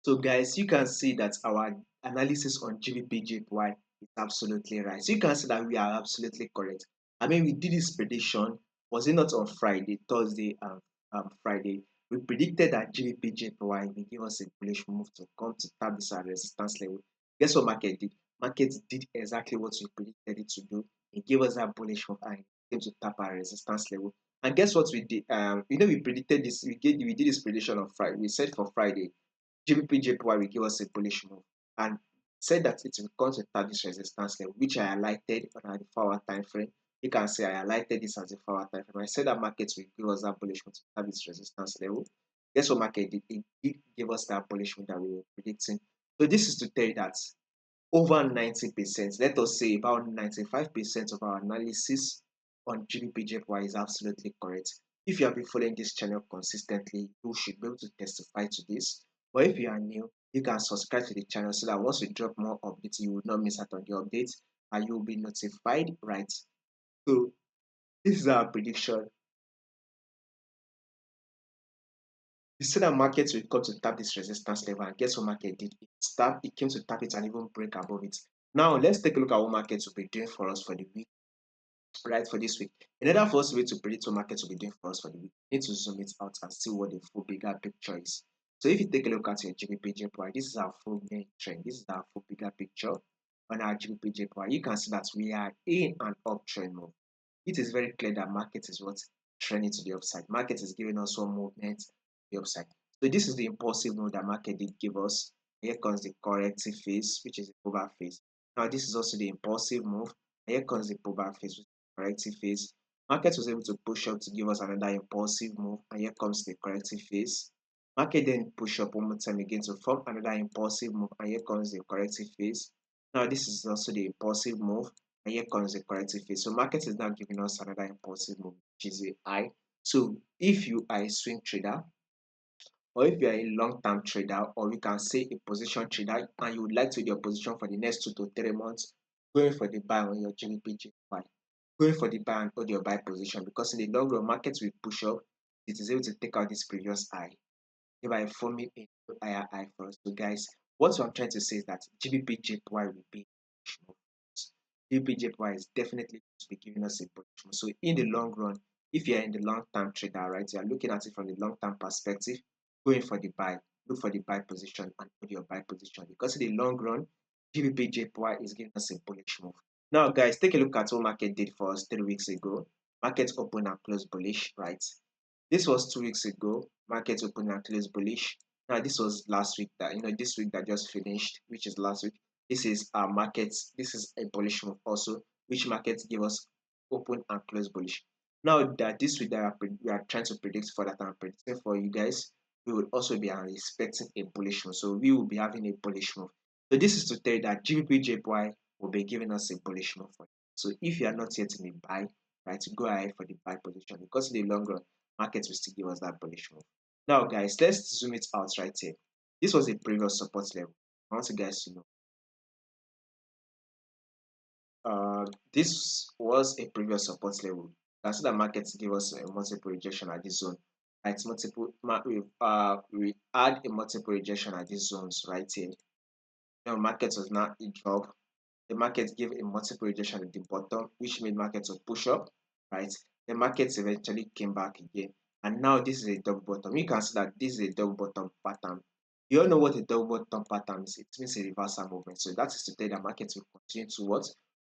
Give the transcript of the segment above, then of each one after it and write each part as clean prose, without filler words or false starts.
So guys, you can see that our analysis on GBPJPY is absolutely right. So you can see that we are absolutely correct. I mean, we did this prediction, was it not on Friday, Thursday, and Friday? We predicted that GBPJPY will give us a bullish move to come to tap this resistance level. Guess what market did? Market did exactly what we predicted it to do. It gave us that bullish move and it came to tap our resistance level. And guess what we did? We predicted this. We did this prediction on Friday. We said for Friday GBPJPY will give us a bullish move and said that it will come to tap this resistance level, which I highlighted on the 4-hour time frame. You can see I highlighted this as a 4-hour time frame. I said that market will give us that bullish move to tap this resistance level. Guess what market did? It did give us that bullish move that we were predicting. So this is to tell you that over 90%, let us say about 95% of our analysis on GBPJPY is absolutely correct. If you have been following this channel consistently, you should be able to testify to this. But if you are new, you can subscribe to the channel so that once we drop more updates, you will not miss out on the updates and you will be notified, right? So this is our prediction. We said that markets will come to tap this resistance level, and guess what market did? It came to tap it and even break above it. Now let's take a look at what markets will be doing for us for the week, right? For this week. In order for us to be able to predict what markets will be doing for us for the week, we need to zoom it out and see what the full bigger picture is. So if you take a look at your GBPJPY, this is our full main trend. This is our full bigger picture on our GBPJPY. You can see that we are in an uptrend move. It is very clear that market is what trending to the upside. Market is giving us some movement to the upside. So this is the impulsive move that market did give us. Here comes the corrective phase, which is the pullback phase. Now this is also the impulsive move. Here comes the pullback phase, which is the corrective phase. Market was able to push up to give us another impulsive move, and here comes the corrective phase. Market then push up one more time again to form another impulsive move, and here comes the corrective phase. Now this is also the impulsive move, and here comes the corrective phase. So market is now giving us another impulsive move, which is a high. So if you are a swing trader, or if you are a long-term trader, or we can say a position trader, and you would like to do your position for the next 2 to 3 months, going for the buy on your GBPJPY, going for the buy and hold your buy position, because in the long run, market will push up. It is able to take out this previous high, thereby forming a higher high for us. So guys, what I'm trying to say is that GBPJPY will be GBPJPY is definitely going to be giving us a bullish. So in the long run, if you're in the long-term trader, right, you're looking at it from the long-term perspective, going for the buy, look for the buy position and put your buy position, because in the long run, GBPJPY is giving us a bullish move. Now guys, take a look at what market did for us 3 weeks ago. Market opened and closed bullish, right? This was 2 weeks ago. Market opened and closed bullish. Now this was last week that this week that just finished, which is last week. This is our markets. This is a bullish move also, which markets give us open and close bullish. Now that this week that we are trying to predict for, that I'm predicting for you guys, we will also be expecting a bullish move. So we will be having a bullish move. So this is to tell you that GBPJPY will be giving us a bullish move for you. So if you are not yet in the buy, right, go ahead for the buy position, because in the long run, markets will still give us that bullish move. Now guys, let's zoom it out right here. This was a previous support level. I want you guys to know. This was a previous support level. You can see that markets give us a multiple rejection at this zone. Right, we had a multiple rejection at these zones right here. Now market was now a drop. The market gave a multiple rejection at the bottom, which made market to push up, right? The markets eventually came back again, and now this is a double bottom. You can see that this is a double bottom pattern. You all know what a double bottom pattern is. It means a reversal movement. So that is to tell that market will continue to what?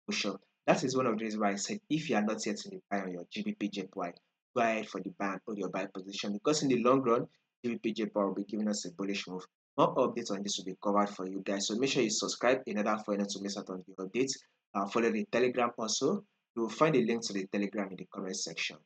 Push up. That is one of the reasons why I said if you are not yet in the buy on your GBPJPY, go ahead for the buy and hold your buy position, because in the long run, GBPJPY will be giving us a bullish move. More updates on this will be covered for you guys. So make sure you subscribe in order for you not to miss out on the updates. Follow the Telegram also. You will find a link to the Telegram in the comment section.